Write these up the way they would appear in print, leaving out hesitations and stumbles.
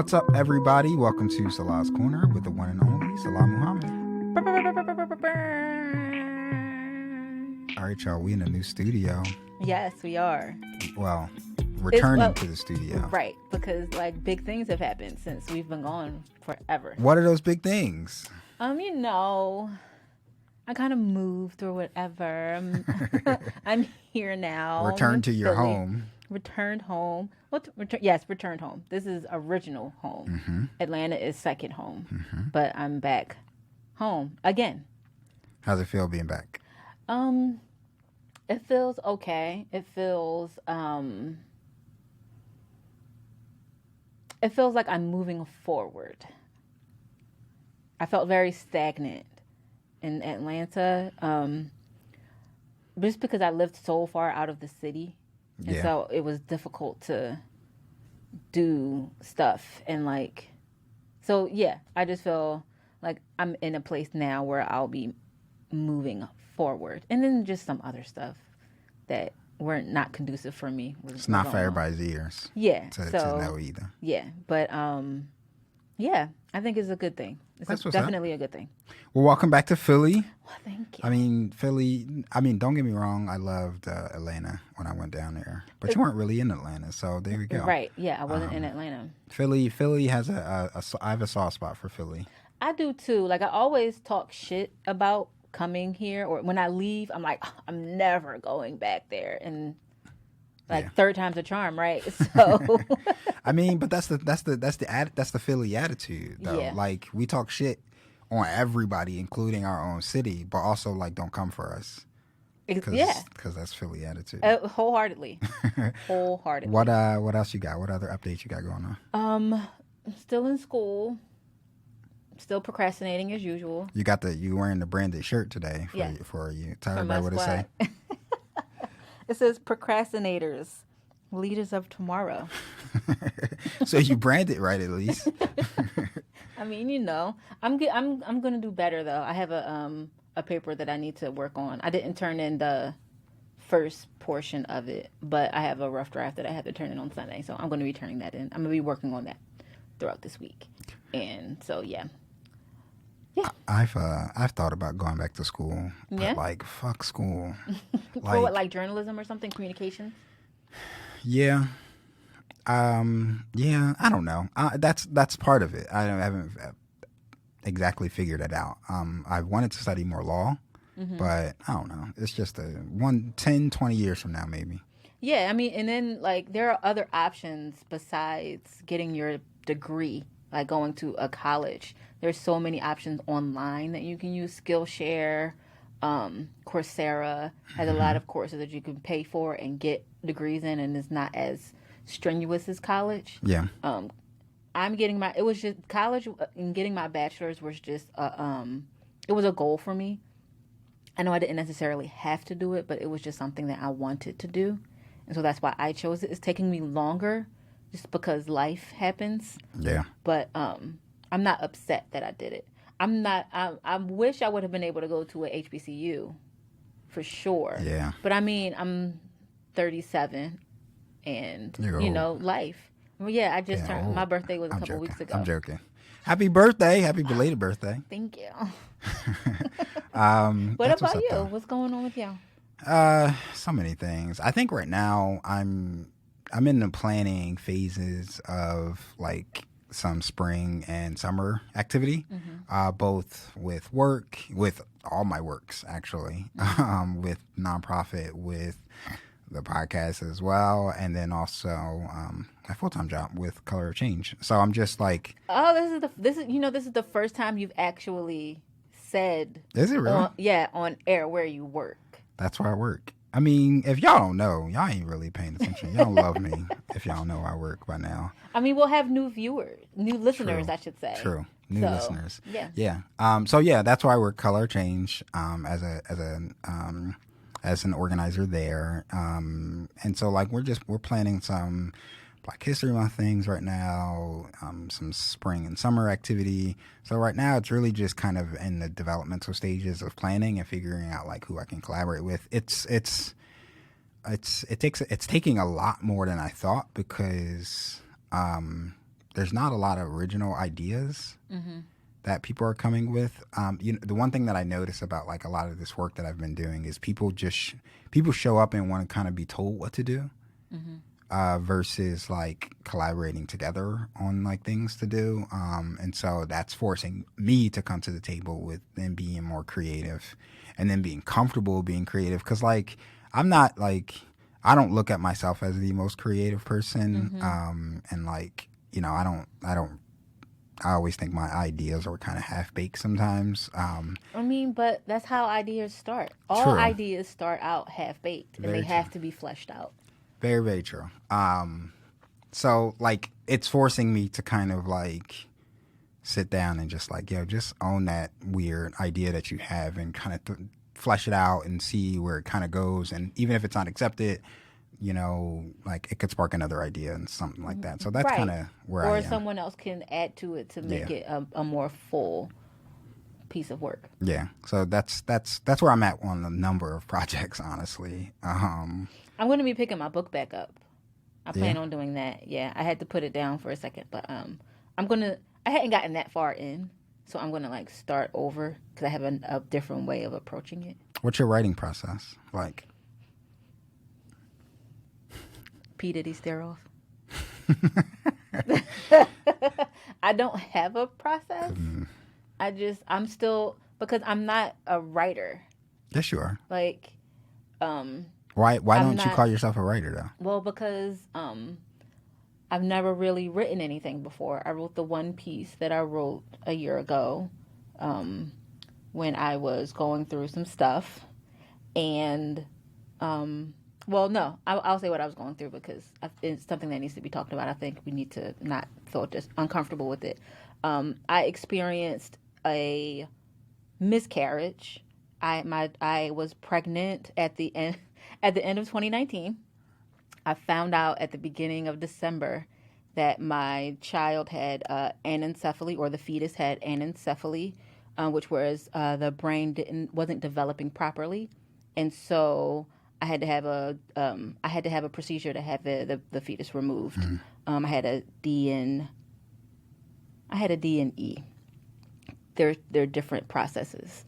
What's up, everybody? Welcome to Salah's Corner with the one and only Salah Muhammad. All right, y'all. We in a new studio. Yes, we are. Well, returning to the studio. Right, because like big things have happened since we've been gone forever. What are those big things? I kind of moved or whatever. I'm here now. Returned to your home. Returned home. Yes, returned home. This is original home. Mm-hmm. Atlanta is second home. Mm-hmm. But I'm back home again. How's it feel being back? It feels okay. It feels like I'm moving forward. I felt very stagnant in Atlanta, just because I lived so far out of the city. And so it was difficult to do stuff. And I just feel like I'm in a place now where I'll be moving forward. And then just some other stuff that were not conducive for me. It's not for everybody's ears. Yeah. To know either. Yeah. But, I think it's a good thing. It's definitely a good thing. Well, welcome back to Philly. Well, thank you. Don't get me wrong. I loved Atlanta when I went down there. But you weren't really in Atlanta, so there we go. Right. Yeah, I wasn't in Atlanta. Philly has I have a soft spot for Philly. I do too. Like, I always talk shit about coming here, or when I leave, I'm like, I'm never going back there. And third time's a charm, right? So but that's the Philly attitude, though. Yeah. Like, we talk shit on everybody, including our own city, but also like don't come for us. Because that's Philly attitude. Wholeheartedly. What else you got? What other updates you got going on? I'm still in school. Still procrastinating as usual. You wearing the branded shirt today for you. Tell everybody what it say. It says procrastinators, leaders of tomorrow. So you branded right, at least. I'm going to do better though. I have a paper that I need to work on. I didn't turn in the first portion of it, but I have a rough draft that I have to turn in on Sunday. So I'm going to be turning that in. I'm going to be working on that throughout this week. And so, yeah. I've thought about going back to school, but fuck school. For what, like journalism or something, communication? Yeah. I don't know. That's part of it. I haven't exactly figured it out. I wanted to study more law, but I don't know. It's just 10, 20 years from now, maybe. Yeah, and then there are other options besides getting your degree, like going to a college. There's so many options online that you can use. Skillshare, Coursera has a lot of courses that you can pay for and get degrees in, and it's not as strenuous as college. Yeah. I'm getting it was just college, and getting my bachelor's was just it was a goal for me. I know I didn't necessarily have to do it, but it was just something that I wanted to do. And so that's why I chose it. It's taking me longer just because life happens. Yeah. But I'm not upset that I did it. I wish I would have been able to go to a HBCU for sure. Yeah. But I'm 37 and, life. Well, yeah, I just turned, my birthday was a couple weeks ago. I'm joking. Happy birthday. Happy belated birthday. Thank you. What about you? What's going on with you? So many things. I think right now I'm in the planning phases of some spring and summer activity, both with work, with all my works actually, with nonprofit, with the podcast as well, and then also my full-time job with Color of Change. So I'm just like, this is the first time you've actually said, is it really? On air where you work. That's where I work. If y'all don't know, y'all ain't really paying attention. Y'all don't love me if y'all know I work by now. We'll have new listeners, True. I should say. True. New listeners. Yeah. Yeah. That's why I work Color Change as an organizer there. And so we're planning some Black History Month things right now, some spring and summer activity. So right now it's really just kind of in the developmental stages of planning and figuring out who I can collaborate with. It's taking a lot more than I thought because there's not a lot of original ideas that people are coming with. The one thing that I notice about like a lot of this work that I've been doing is people show up and want to kind of be told what to do, versus like collaborating together on like things to do. And so that's forcing me to come to the table with then being more creative, and then being comfortable being creative. Because like I'm not like, I don't look at myself as the most creative person, and like, I always think my ideas are kind of half-baked sometimes. I mean, but that's how ideas start. All True. ideas start out half-baked, and Very they true. have to be fleshed out. Very, very true. So, like, it's forcing me to kind of, like, sit down and just, like, just own that weird idea that you have and kind of flesh it out and see where it kind of goes. And even if it's not accepted, like it could spark another idea and something like that. So that's Right. kind of where I am. Or someone else can add to it to make it a more full piece of work. Yeah. So that's where I'm at on the number of projects, honestly. I'm going to be picking my book back up. I plan on doing that. Yeah, I had to put it down for a second, but I hadn't gotten that far in, so I'm going to like start over because I have a different way of approaching it. What's your writing process like? P. Diddy stare off. I don't have a process. I'm still, because I'm not a writer. Yes, you are. Like, Why don't you call yourself a writer though? well, because I've never really written anything before. I wrote the one piece that I wrote a year ago, when I was going through some stuff, and well, no, I'll say what I was going through because it's something that needs to be talked about. I think we need to not feel just uncomfortable with it. I experienced a miscarriage. I was pregnant at the end of 2019. I found out at the beginning of December that my child had anencephaly, or the fetus had anencephaly, which was the brain wasn't developing properly, and so I had to have a procedure to have the fetus removed. I had a D and E. They're different processes,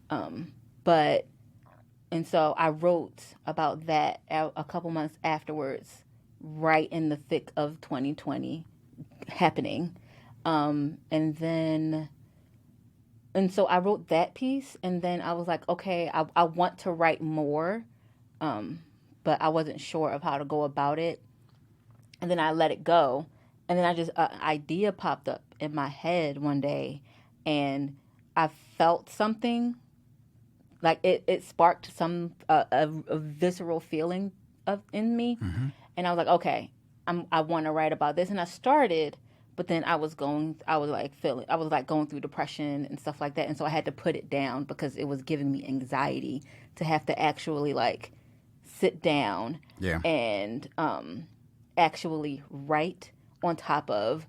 and so I wrote about that a couple months afterwards, right in the thick of 2020 happening, and so I wrote that piece, and then I was like, okay, I want to write more. But I wasn't sure of how to go about it. And then I let it go. And then an idea popped up in my head one day, and I felt something, like it sparked a visceral feeling in me. And I was like, okay, I want to write about this. And I started, but then I was going through depression and stuff like that. And so I had to put it down because it was giving me anxiety to have to actually like sit down and actually write on top of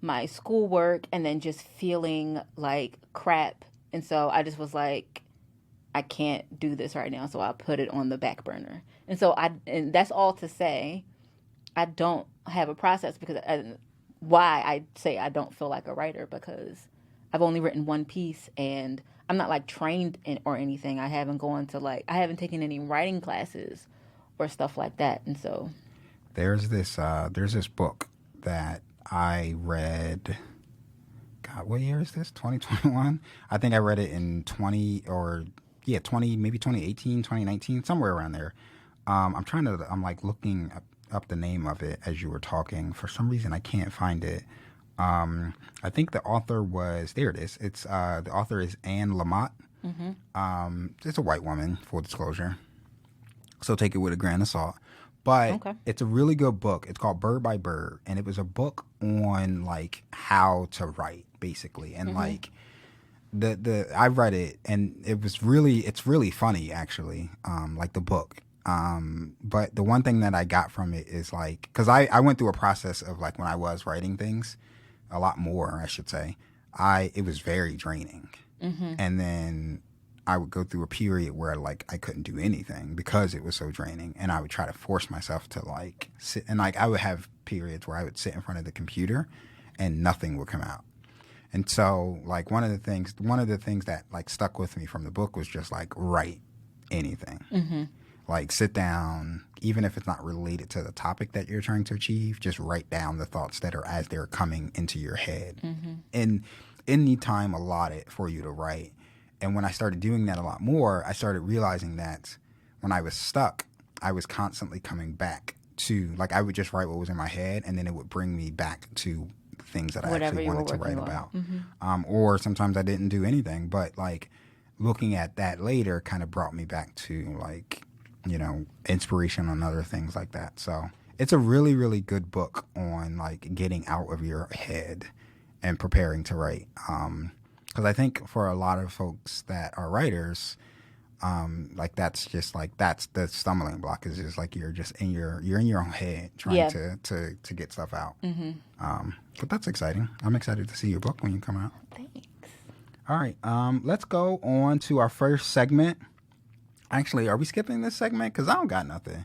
my schoolwork, and then just feeling like crap. And so I just was like, I can't do this right now, so I put it on the back burner. And that's all to say, I don't have a process, because why I say I don't feel like a writer, because I've only written one piece, and I'm not like trained or anything. I haven't taken any writing classes or stuff like that. And so there's this book that I read. God, what year is this? 2021? I think I read it in 20 maybe 2018, 2019, somewhere around there. I'm like looking up the name of it as you were talking. For some reason, I can't find it. I think the author was, there it is. It's the author is Anne Lamott. It's a white woman, full disclosure, so take it with a grain of salt. But It's a really good book. It's called Bird by Bird, and it was a book on like how to write, basically. And like I read it, and it's really funny, actually. Like the book. But the one thing that I got from it is like, because I went through a process of like when I was writing things, a lot more, I should say. It was very draining, and then I would go through a period where like I couldn't do anything because it was so draining, and I would try to force myself to like sit, and like I would have periods where I would sit in front of the computer and nothing would come out. And so, like, one of the things that like stuck with me from the book was just like write anything. Mm-hmm. Like, sit down, even if it's not related to the topic that you're trying to achieve, just write down the thoughts that are as they're coming into your head. Mm-hmm. And any time allotted for you to write. And when I started doing that a lot more, I started realizing that when I was stuck, I was constantly coming back to, like, I would just write what was in my head, and then it would bring me back to things that I actually wanted to write about. Mm-hmm. Or sometimes I didn't do anything, but like looking at that later kind of brought me back to, like, you know, inspiration on other things like that. So it's a really, really good book on like getting out of your head and preparing to write. Because I think for a lot of folks that are writers, like that's the stumbling block, is just like you're in your own head trying to get stuff out. Mm-hmm. But that's exciting. I'm excited to see your book when you come out. Thanks. All right. Let's go on to our first segment. Actually, are we skipping this segment? Because I don't got nothing.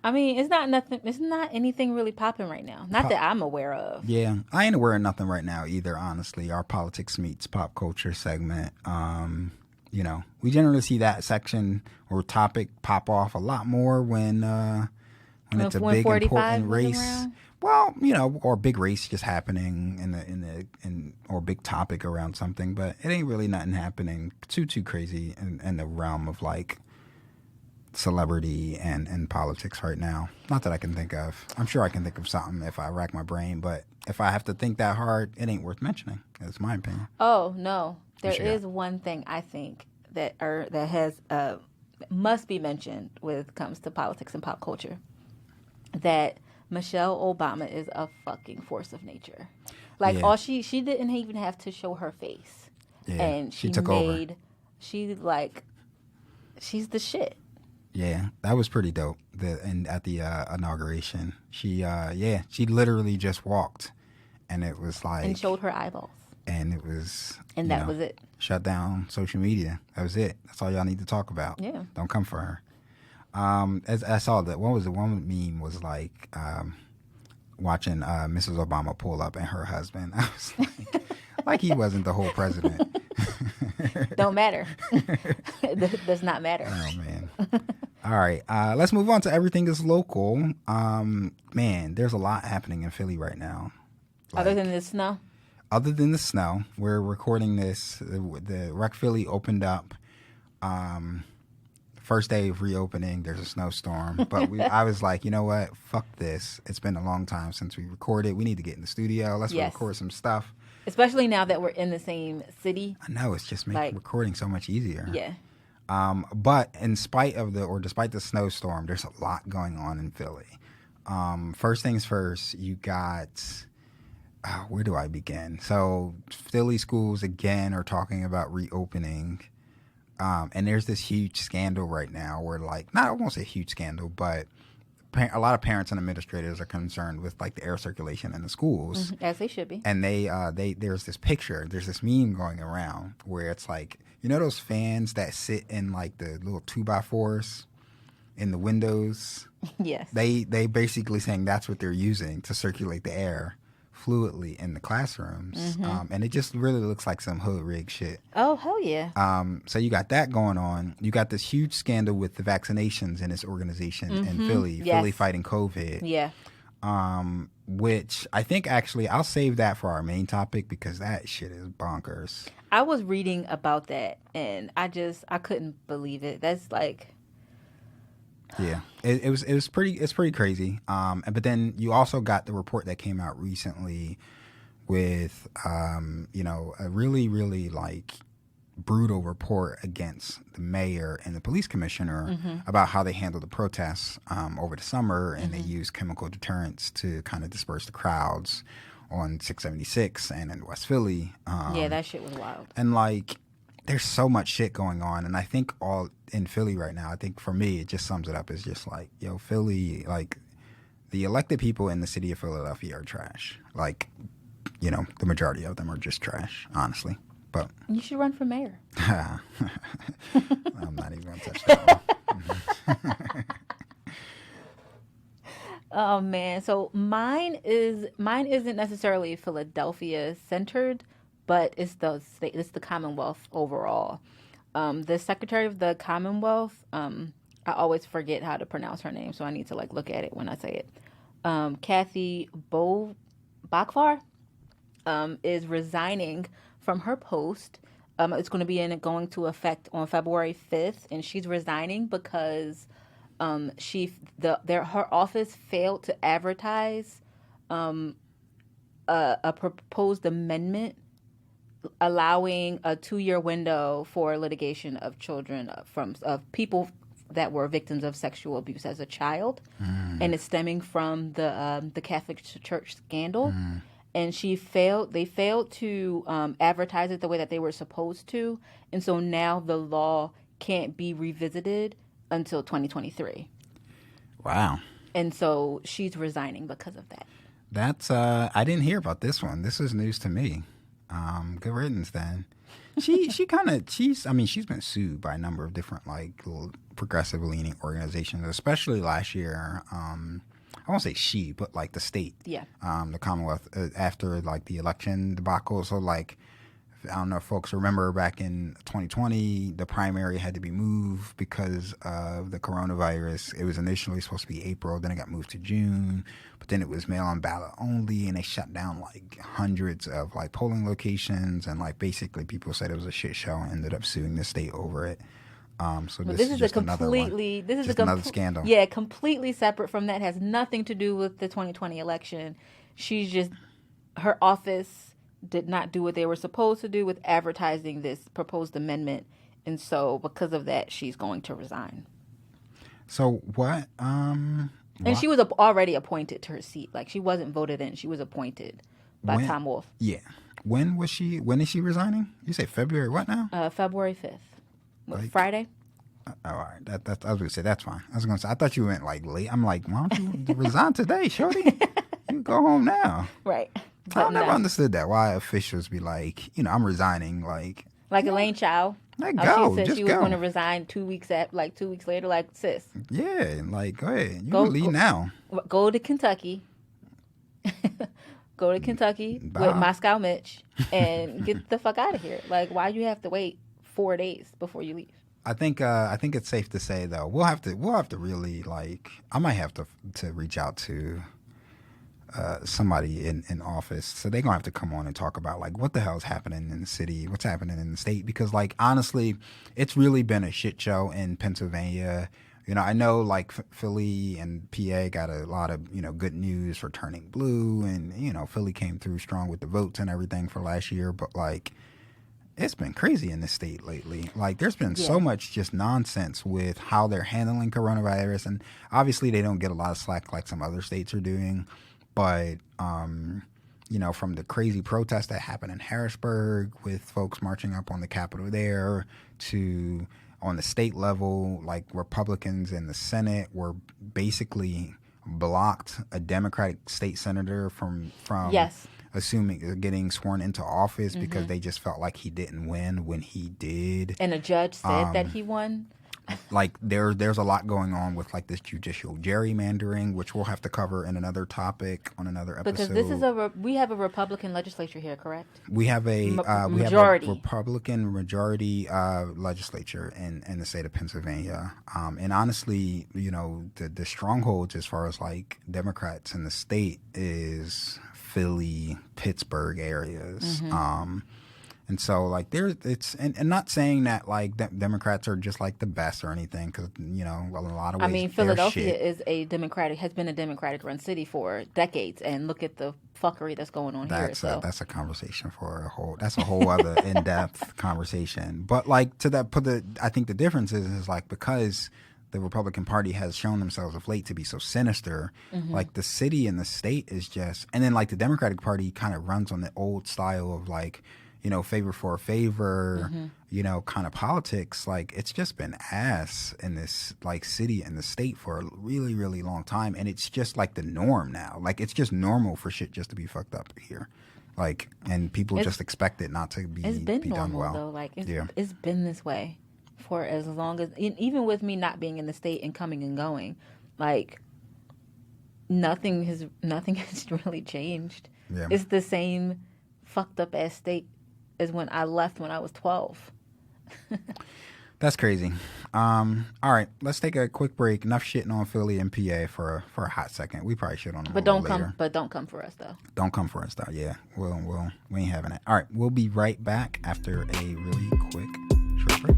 I mean, it's not nothing. It's not anything really popping right now. Not that I'm aware of. Yeah, I ain't aware of nothing right now either. Honestly, our politics meets pop culture segment. You know, we generally see that section or topic pop off a lot more when it's a big important race. Well, you know, or a big race just happening or a big topic around something, but it ain't really nothing happening too crazy in the realm of like celebrity and politics right now. Not that I can think of. I'm sure I can think of something if I rack my brain, but if I have to think that hard, it ain't worth mentioning. That's my opinion. Oh no, there is one thing I think that has must be mentioned when it comes to politics and pop culture. That Michelle Obama is a fucking force of nature. Like all she didn't even have to show her face, and she took over. She's the shit. Yeah, that was pretty dope. At the inauguration, she literally just walked, and it was like, and showed her eyeballs, and it was, and that was it. Shut down social media. That was it. That's all y'all need to talk about. Yeah, don't come for her. As I saw that one meme was like watching Mrs. Obama pull up and her husband. I was like he wasn't the whole president. Don't matter. Does not matter. Oh man. All right, let's move on to everything that's local. Man, there's a lot happening in Philly right now. Other than the snow? Other than the snow. We're recording this. The Rec Philly opened up. First day of reopening, there's a snowstorm. But I was like, you know what? Fuck this. It's been a long time since we recorded. We need to get in the studio. Let's record some stuff. Especially now that we're in the same city. I know. It's just making recording so much easier. Yeah. But despite the snowstorm, there's a lot going on in Philly. First things first, you got, where do I begin? So Philly schools again are talking about reopening. And there's this huge scandal right now where I won't say huge scandal, but a lot of parents and administrators are concerned with like the air circulation in the schools. As they should be. And there's this meme going around where it's like, you know those fans that sit in like the little 2x4s in the windows? Yes. They basically saying that's what they're using to circulate the air fluidly in the classrooms. And it just really looks like some hood rig shit. Oh, hell yeah. So you got that going on. You got this huge scandal with the vaccinations in this organization in Philly, Philly Fighting COVID. Yeah. Which I think actually I'll save that for our main topic because that shit is bonkers. I was reading about that and I couldn't believe it. That's like, yeah, it's pretty crazy. But then you also got the report that came out recently with a really, really like brutal report against the mayor and the police commissioner about how they handled the protests over the summer, and they used chemical deterrents to kind of disperse the crowds on 676 and in West Philly. Yeah, that shit was wild. And like, there's so much shit going on, and I think all in Philly right now, I think for me, it just sums it up as just like, yo, Philly, like the elected people in the city of Philadelphia are trash. Like, you know, the majority of them are just trash, honestly. But you should run for mayor. I'm not even going to touch that one. Oh man, so mine isn't necessarily Philadelphia centered, but it's the state, it's the Commonwealth overall. The Secretary of the Commonwealth, I always forget how to pronounce her name, so I need to like look at it when I say it. Kathy Bakvar, is resigning from her post. It's going to be going to effect on February 5th, and she's resigning because her office failed to advertise a proposed amendment allowing a 2-year window for litigation of children of people that were victims of sexual abuse as a child, and it's stemming from the Catholic Church scandal. And they failed to advertise it the way that they were supposed to, and so now the law can't be revisited until 2023. Wow. And so she's resigning because of that. That's I didn't hear about this one. This is news to me. Good riddance then. She's been sued by a number of different like progressive leaning organizations, especially last year. I won't say she, but like the state, Yeah. The Commonwealth, after like the election debacle. So like, I don't know if folks remember back in 2020, the primary had to be moved because of the coronavirus. It was initially supposed to be April, then it got moved to June, but then it was mail-in ballot only, and they shut down like hundreds of like polling locations, and like basically people said it was a shit show and ended up suing the state over it. So this is just another scandal. Yeah, completely separate from that. Has nothing to do with the 2020 election. Her office did not do what they were supposed to do with advertising this proposed amendment, and so because of that, she's going to resign. So what? And she was already appointed to her seat. Like she wasn't voted in; she was appointed by Tom Wolf. Yeah. When is she resigning? You say February what now? February 5th. Friday? All right. I was going to say, that's fine. I was going to say, I thought you went like late. I'm like, why don't you resign today, shorty? You go home now. Right. I never understood that. Why officials be like, I'm resigning. Like Elaine Chao. Let go. She said just she was go. going to resign 2 weeks later, like, sis. Yeah. Like, go ahead. You can leave now. Go to Kentucky. Go to Kentucky with Moscow Mitch and get the fuck out of here. Like, why do you have to wait 4 days before you leave? I think it's safe to say though we'll have to really like I might have to reach out to somebody in office, so they're gonna have to come on and talk about like what the hell is happening in the city, what's happening in the state, because like honestly it's really been a shit show in Pennsylvania. I know like Philly and PA got a lot of good news for turning blue, and Philly came through strong with the votes and everything for last year, but like it's been crazy in this state lately. Like, there's been so much just nonsense with how they're handling coronavirus. And obviously, they don't get a lot of slack like some other states are doing. But, from the crazy protests that happened in Harrisburg with folks marching up on the Capitol there to on the state level, like Republicans in the Senate were basically blocked a Democratic state senator from yes. getting sworn into office because they just felt like he didn't win when he did. And a judge said that he won. Like there's a lot going on with like this judicial gerrymandering, which we'll have to cover in another topic on another episode. Because this is we have a Republican legislature here, correct? We have a majority. We have a Republican majority legislature in the state of Pennsylvania, and honestly, the strongholds as far as like Democrats in the state is Philly, Pittsburgh areas. And so, like, and not saying that, like, Democrats are just, like, the best or anything, because, in a lot of ways, Philadelphia has been a Democratic-run city for decades, and look at the fuckery that's going on here. That's a conversation for a whole other in-depth conversation. But, like, I think the difference is, like, because the Republican Party has shown themselves of late to be so sinister, like, the city and the state is just, and then, like, the Democratic Party kind of runs on the old style of, like, favor for a favor, kind of politics. Like, it's just been ass in this, like, city and the state for a really, really long time. And it's just, like, the norm now. Like, it's just normal for shit just to be fucked up here. Like, and people just expect it not to be done well. It's been normal, though. Like, it's been this way for as long as, even with me not being in the state and coming and going, like, nothing has really changed. Yeah. It's the same fucked up ass state as when I left when I was 12. That's crazy. All right, let's take a quick break. Enough shitting on Philly and PA for a hot second. We probably should on them. But don't come for us though. Don't come for us though. Yeah, we ain't having it. All right, we'll be right back after a really quick short break.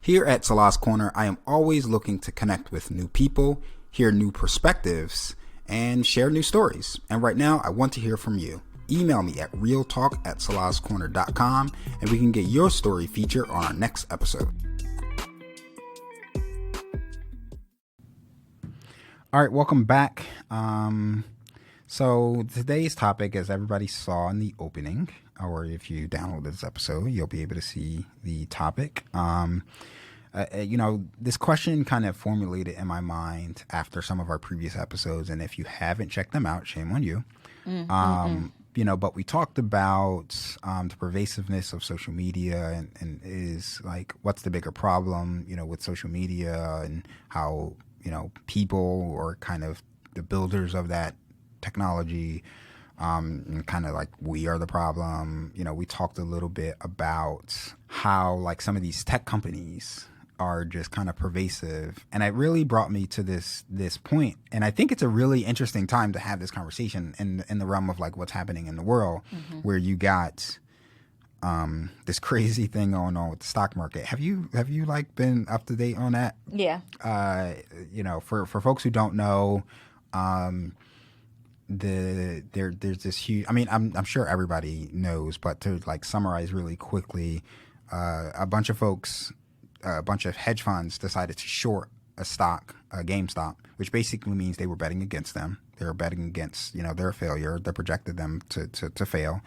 Here at Salah's Corner, I am always looking to connect with new people, hear new perspectives, and share new stories. And right now, I want to hear from you. Email me at realtalk@salahscorner.com and we can get your story featured on our next episode. All right, welcome back. So today's topic, as everybody saw in the opening, or if you download this episode, you'll be able to see the topic. This question kind of formulated in my mind after some of our previous episodes, and if you haven't checked them out, shame on you. But we talked about the pervasiveness of social media and is like, what's the bigger problem, with social media, and how, people or kind of the builders of that technology, and kind of like we are the problem. We talked a little bit about how like some of these tech companies are just kind of pervasive, and it really brought me to this point. And I think it's a really interesting time to have this conversation in the realm of like what's happening in the world, where you got this crazy thing going on with the stock market. Have you like been up to date on that? Yeah. For folks who don't know, there's this huge. I mean, I'm sure everybody knows, but to like summarize really quickly, a bunch of hedge funds decided to short a stock, GameStop, which basically means they were betting against them. They were betting against, their failure. They projected them to fail.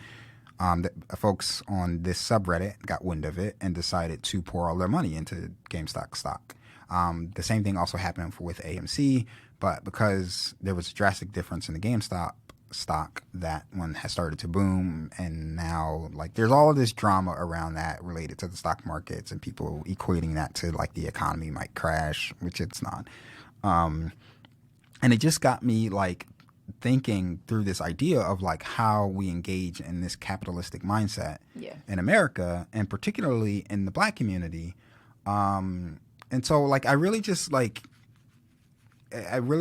The folks on this subreddit got wind of it and decided to pour all their money into GameStop stock. The same thing also happened with AMC, but because there was a drastic difference in the GameStop stock, that one has started to boom, and now like there's all of this drama around that related to the stock markets and people equating that to like the economy might crash, which it's not. And it just got me like thinking through this idea of like how we engage in this capitalistic mindset in America, and particularly in the Black community. And so like I really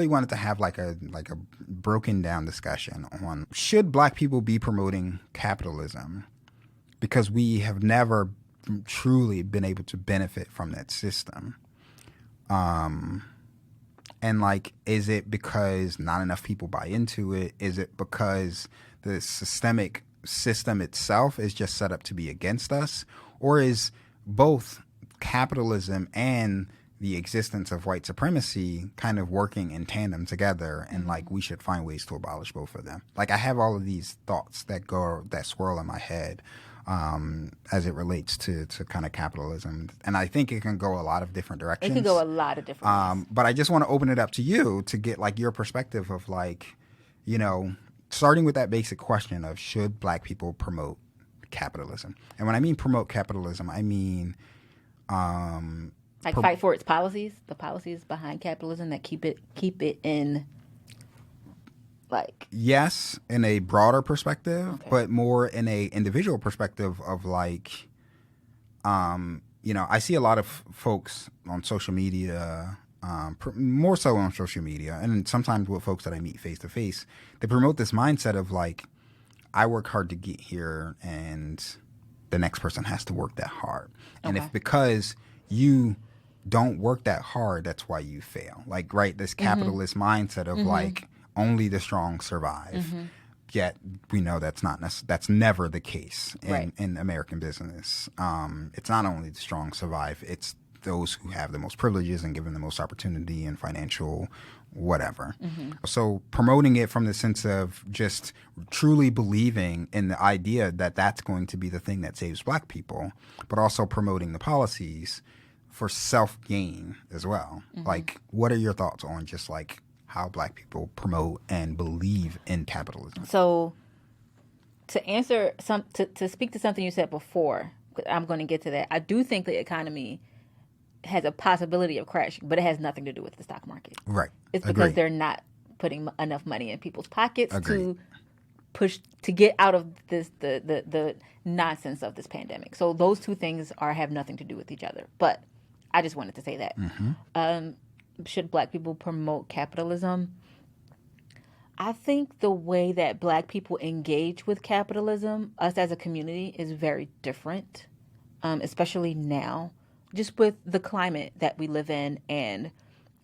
wanted to have like a broken down discussion on, should Black people be promoting capitalism? Because we have never truly been able to benefit from that system. And like, is it because not enough people buy into it? Is it because the systemic system itself is just set up to be against us? Or is both capitalism and the existence of white supremacy kind of working in tandem together, and like we should find ways to abolish both of them? Like I have all of these thoughts that swirl in my head as it relates to kind of capitalism, and I think it can go a lot of different directions. It can go a lot of different ways. But I just want to open it up to you to get like your perspective of like, starting with that basic question of, should Black people promote capitalism? And when I mean promote capitalism, I mean fight for its policies, the policies behind capitalism that keep it in, like, yes, in a broader perspective, but more in a individual perspective of like, I see a lot of folks on social media, more so on social media, and sometimes with folks that I meet face to face, they promote this mindset of like, I work hard to get here, and the next person has to work that hard, and if because you don't work that hard, that's why you fail. Like, right, this capitalist mindset of like, only the strong survive. Yet we know that's never the case in American business. It's not only the strong survive, it's those who have the most privileges and given the most opportunity and financial whatever. So promoting it from the sense of just truly believing in the idea that that's going to be the thing that saves Black people, but also promoting the policies for self-gain as well. Like, what are your thoughts on just like how Black people promote and believe in capitalism? So to answer to speak to something you said before, I'm going to get to that. I do think the economy has a possibility of crashing, but it has nothing to do with the stock market. Right. It's because they're not putting enough money in people's pockets Agreed. to push to get out of this the nonsense of this pandemic. So those two things have nothing to do with each other. But I just wanted to say that. Should Black people promote capitalism? I think the way that Black people engage with capitalism, us as a community, is very different, especially now, just with the climate that we live in and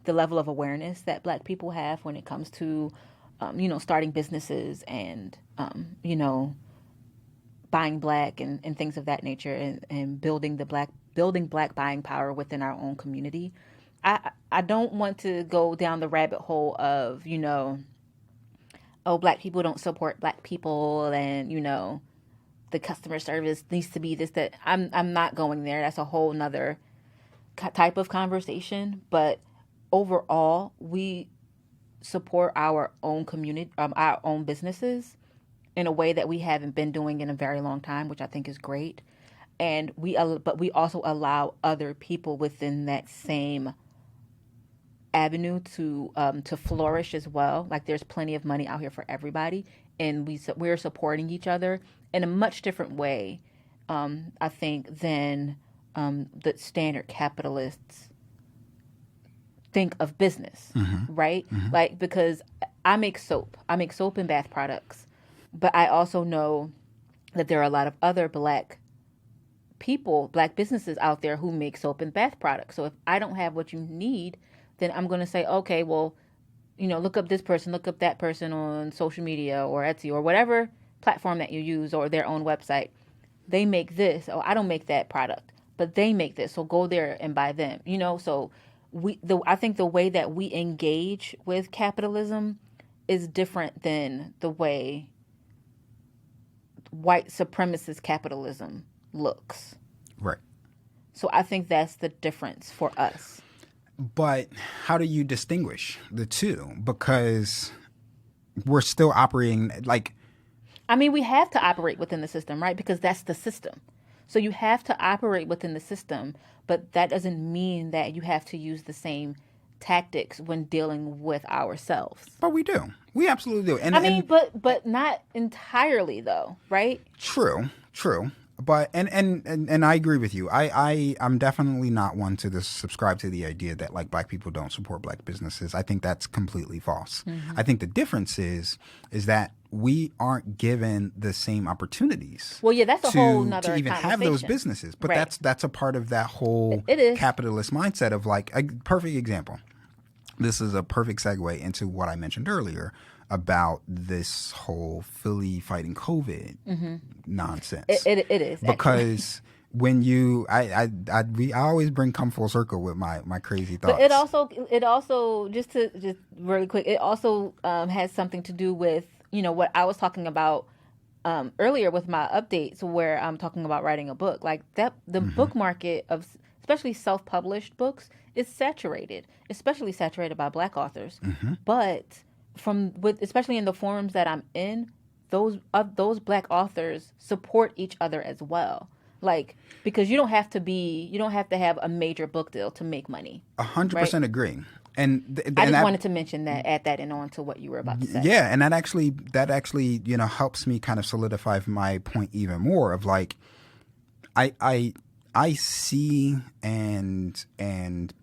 the level of awareness that Black people have when it comes to, starting businesses and, buying Black and things of that nature, and building Black buying power within our own community. I don't want to go down the rabbit hole of, Black people don't support Black people, and the customer service needs to be this, that. I'm not going there. That's a whole nother type of conversation. But overall, we support our own community, our own businesses, in a way that we haven't been doing in a very long time, which I think is great. And but we also allow other people within that same avenue to flourish as well. Like, there's plenty of money out here for everybody, and we're supporting each other in a much different way, I think, than the standard capitalists think of business, right? Like, because I make soap and bath products, but I also know that there are a lot of other Black businesses out there who make soap and bath products. So if I don't have what you need, then I'm going to say, okay, well, look up this person, look up that person on social media or Etsy or whatever platform that you use, or their own website. They make this. Oh, I don't make that product, but they make this. So go there and buy them. So I think the way that we engage with capitalism is different than the way white supremacist capitalism looks. Right. So I think that's the difference for us. But how do you distinguish the two? Because we're still operating like... we have to operate within the system, right? Because that's the system. So you have to operate within the system, but that doesn't mean that you have to use the same tactics when dealing with ourselves. But we do. We absolutely do. But not entirely, though, right? True. But and I agree with you. I'm definitely not one to subscribe to the idea that like Black people don't support Black businesses. I think that's completely false. I think the difference is that we aren't given the same opportunities. Well, yeah, that's a whole nother to even have those businesses. But right. that's a part of that whole capitalist mindset of like a perfect example. This is a perfect segue into what I mentioned earlier about this whole Philly fighting COVID nonsense. It is because when you, I always come full circle with my crazy thoughts. But it also just really quick. It also has something to do with what I was talking about earlier with my updates, where I'm talking about writing a book. Like that, the book market of especially self-published books is saturated, especially saturated by Black authors, but especially in the forums that I'm in, those Black authors support each other as well. Like, because you don't have to have a major book deal to make money. 100% agree. And I just wanted to mention that, add that in on to what you were about to say. Yeah, and that actually helps me kind of solidify my point even more of like, I see and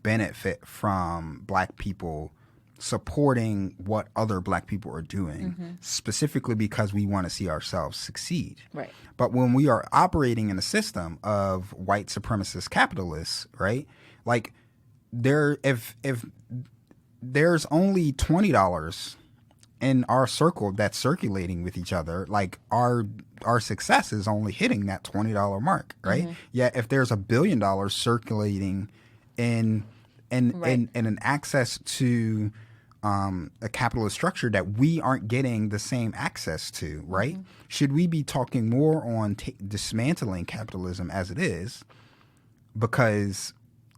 benefit from Black people supporting what other Black people are doing, specifically because we want to see ourselves succeed. Right. But when we are operating in a system of white supremacist capitalists, right? Like if there's only $20 in our circle that's circulating with each other, like our success is only hitting that $20 mark, right? Yet if there's $1 billion circulating in an access to a capitalist structure that we aren't getting the same access to, right? Should we be talking more on dismantling capitalism as it is? Because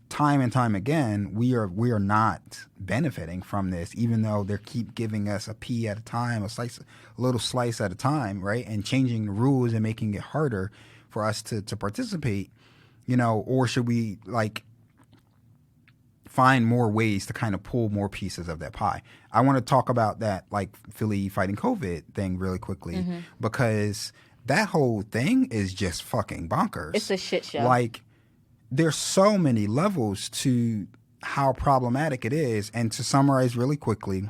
time and time again, we are not benefiting from this, even though they keep giving us a pea at a time, a little slice at a time, right? And changing the rules and making it harder. for us to participate, you know, or should we like find more ways to kind of pull more pieces of that pie? I want to talk about that like Philly fighting COVID thing really quickly because that whole thing is just fucking bonkers. It's a shit show. Like there's so many levels to how problematic it is. And to summarize really quickly,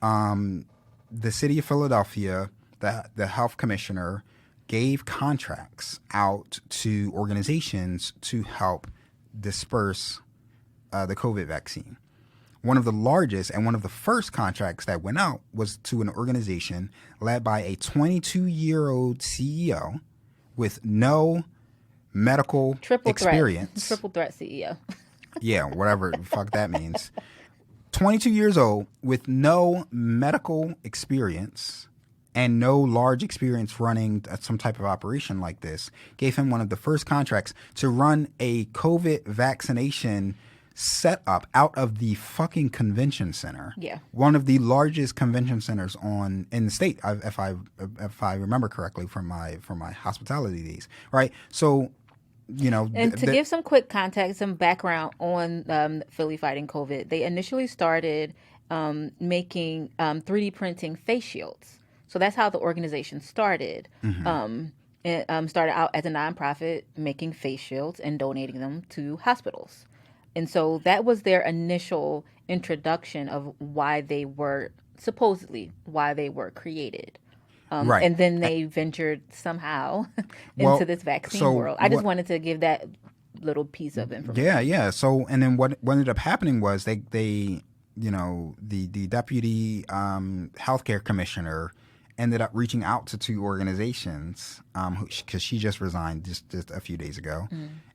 the city of Philadelphia, the health commissioner gave contracts out to organizations to help disperse the COVID vaccine. One of the largest and one of the first contracts that went out was to an organization led by a 22-year-old CEO with no medical experience. Triple threat CEO. Yeah, whatever the fuck that means. 22 years old with no medical experience and no large experience running some type of operation like this, gave him one of the first contracts to run a COVID vaccination setup out of the fucking convention center. Yeah. One of the largest convention centers in the state, if I remember correctly from my hospitality days, right? So, you know, and to give some quick context, some background on Philly fighting COVID, they initially started making 3D printing face shields. So that's how the organization started. It started out as a nonprofit making face shields and donating them to hospitals. And so that was their initial introduction of why they were created. Right. And then they ventured somehow into this vaccine world. I just wanted to give that little piece of information. Yeah. So, and then what ended up happening was they you know, the deputy healthcare commissioner ended up reaching out to two organizations because she just resigned just a few days ago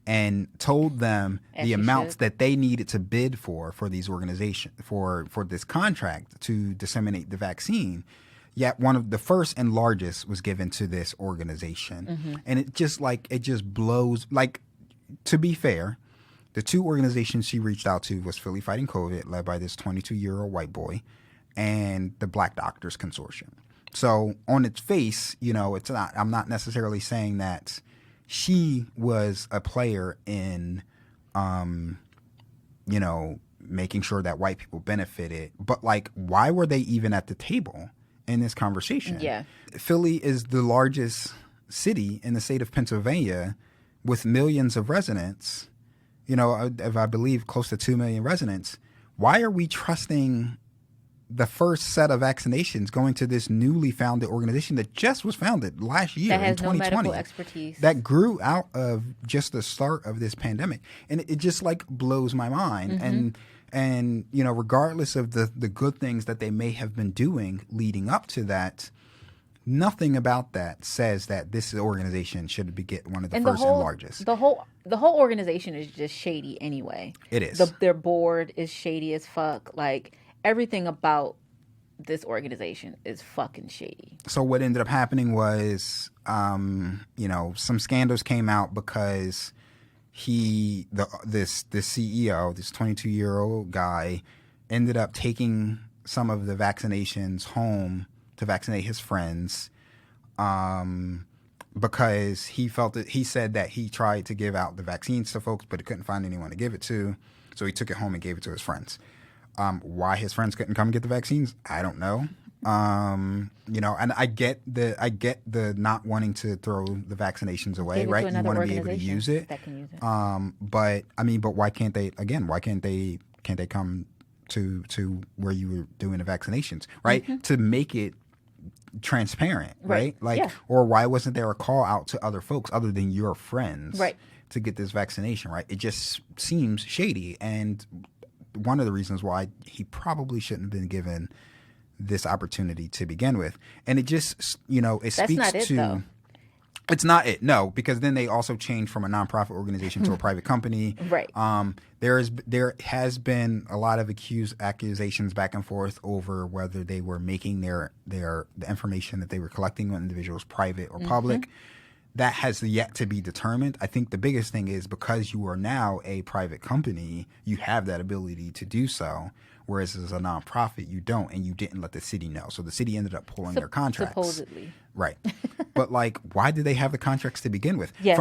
and told them the amounts that they needed to bid for these organizations for this contract to disseminate the vaccine. Yet one of the first and largest was given to this organization. And it just blows. Like, to be fair, the two organizations she reached out to was Philly Fighting COVID, led by this 22-year-old white boy, and the Black Doctors Consortium. So on its face, you know, I'm not necessarily saying that she was a player in, you know, making sure that white people benefited. But like, why were they even at the table in this conversation? Yeah. Philly is the largest city in the state of Pennsylvania with millions of residents, you know, if I believe close to 2 million residents. Why are we trusting the first set of vaccinations going to this newly founded organization that just was founded last year that has in 2020? No medical expertise. That grew out of just the start of this pandemic. And it just like blows my mind. And you know, regardless of the good things that they may have been doing leading up to that, nothing about that says that this organization should get one of the first and largest. The whole organization is just shady anyway. It is. Their board is shady as fuck. Like, everything about this organization is fucking shady. So what ended up happening was, you know, some scandals came out because this CEO, this 22-year-old guy, ended up taking some of the vaccinations home to vaccinate his friends, because he said that he tried to give out the vaccines to folks, but he couldn't find anyone to give it to, so he took it home and gave it to his friends. Why his friends couldn't come get the vaccines, I don't know. You know, and I get the not wanting to throw the vaccinations away, right? You want to be able to use it. That can use it. But I mean, but why can't they? Again, why can't they come to where you were doing the vaccinations, right? To make it transparent, right? Like, or why wasn't there a call out to other folks other than your friends, right, to get this vaccination, right? It just seems shady, and one of the reasons why he probably shouldn't have been given this opportunity to begin with. And it just, you know, it speaks That's not it, though. It's not it, no, because then they also changed from a nonprofit organization to a private company. Right. There has been a lot of accusations back and forth over whether they were making the information that they were collecting on individuals private or public. that has yet to be determined. I think the biggest thing is because you are now a private company, you have that ability to do so. Whereas as a nonprofit, you don't, and you didn't let the city know. So the city ended up pulling their contracts. Supposedly. Right. But like, why did they have the contracts to begin with? Yeah.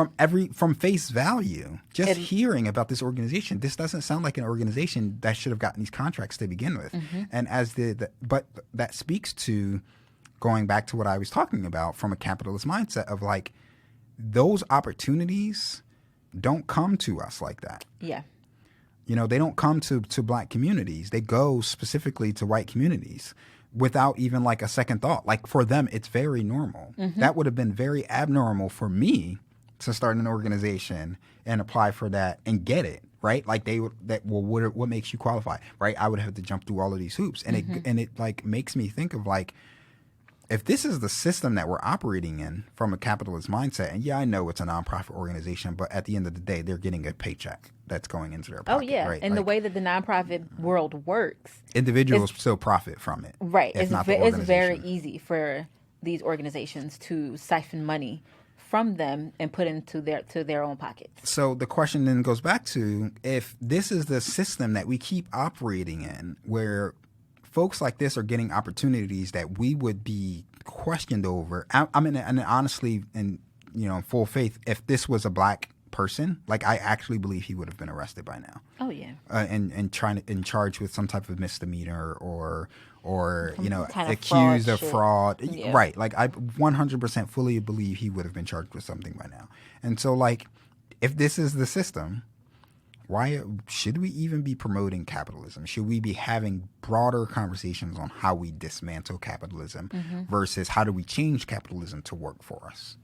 From face value, just hearing about this organization, this doesn't sound like an organization that should have gotten these contracts to begin with. And but that speaks to going back to what I was talking about from a capitalist mindset of like, those opportunities don't come to us like that. Yeah. You know, they don't come to black communities. They go specifically to white communities without even like a second thought. Like for them, it's very normal. That would have been very abnormal for me to start an organization and apply for that and get it, right? Like what makes you qualify, right? I would have to jump through all of these hoops. And it like makes me think of like, if this is the system that we're operating in from a capitalist mindset, and yeah, I know it's a nonprofit organization, but at the end of the day, they're getting a paycheck that's going into their pocket. Oh, yeah. Right? And like, the way that the nonprofit world works. Individuals still profit from it. Right. It's very easy for these organizations to siphon money from them and put into their own pockets. So the question then goes back to, if this is the system that we keep operating in, where folks like this are getting opportunities that we would be questioned over. I mean, and honestly, and you know, in full faith, if this was a black person, like I actually believe he would have been arrested by now. Oh yeah. And charged with some type of misdemeanor or you know, kind of accused of fraud. Yeah. Right. Like I 100% fully believe he would have been charged with something by now. And so like, if this is the system, why should we even be promoting capitalism? Should we be having broader conversations on how we dismantle capitalism versus how do we change capitalism to work for us?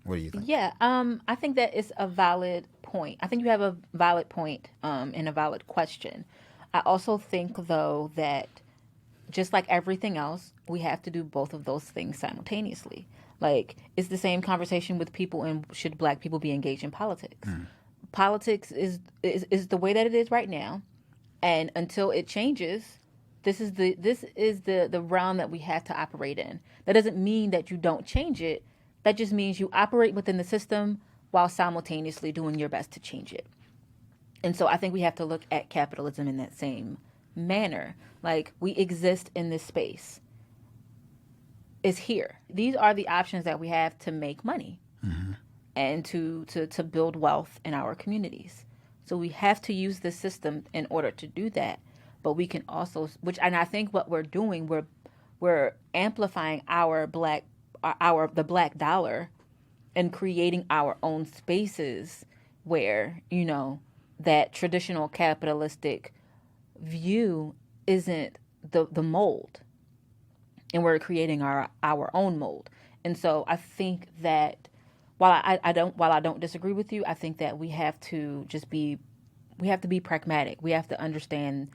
What do you think? Yeah, I think that is a valid point. I think you have a valid point and a valid question. I also think, though, that just like everything else, we have to do both of those things simultaneously. Like, it's the same conversation with people and should black people be engaged in politics? Politics is the way that it is right now, and until it changes, this is the realm that we have to operate in. That doesn't mean that you don't change it. That just means you operate within the system while simultaneously doing your best to change it. And so I think we have to look at capitalism in that same manner. Like, we exist in this space. It's here. These are the options that we have to make money. And to build wealth in our communities. So we have to use the system in order to do that. But we can also, and I think what we're doing, we're amplifying the black dollar and creating our own spaces where, you know, that traditional capitalistic view isn't the mold. And we're creating our own mold. And so I think that while I don't disagree with you, I think that we have to be pragmatic. We have to understand,